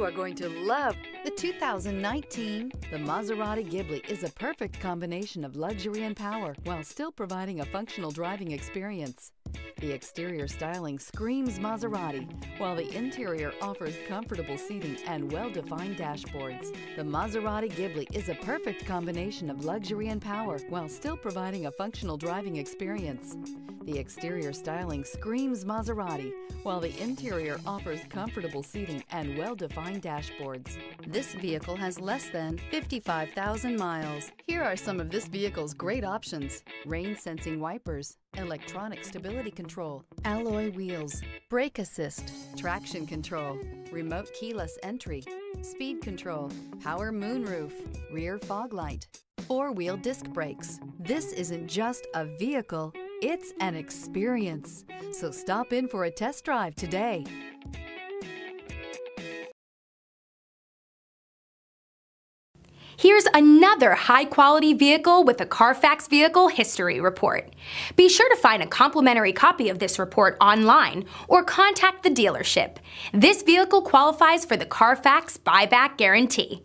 You are going to love the 2019. The Maserati Ghibli is a perfect combination of luxury and power while still providing a functional driving experience. The exterior styling screams Maserati, while the interior offers comfortable seating and well-defined dashboards. The Maserati Ghibli is a perfect combination of luxury and power while still providing a functional driving experience. The exterior styling screams Maserati, while the interior offers comfortable seating and well-defined dashboards. This vehicle has less than 55,000 miles. Here are some of this vehicle's great options: rain-sensing wipers, electronic stability control, alloy wheels, brake assist, traction control, remote keyless entry, speed control, power moonroof, rear fog light, four-wheel disc brakes. This isn't just a vehicle, it's an experience. So stop in for a test drive today. Here's another high-quality vehicle with a CARFAX Vehicle History Report. Be sure to find a complimentary copy of this report online or contact the dealership. This vehicle qualifies for the CARFAX Buyback Guarantee.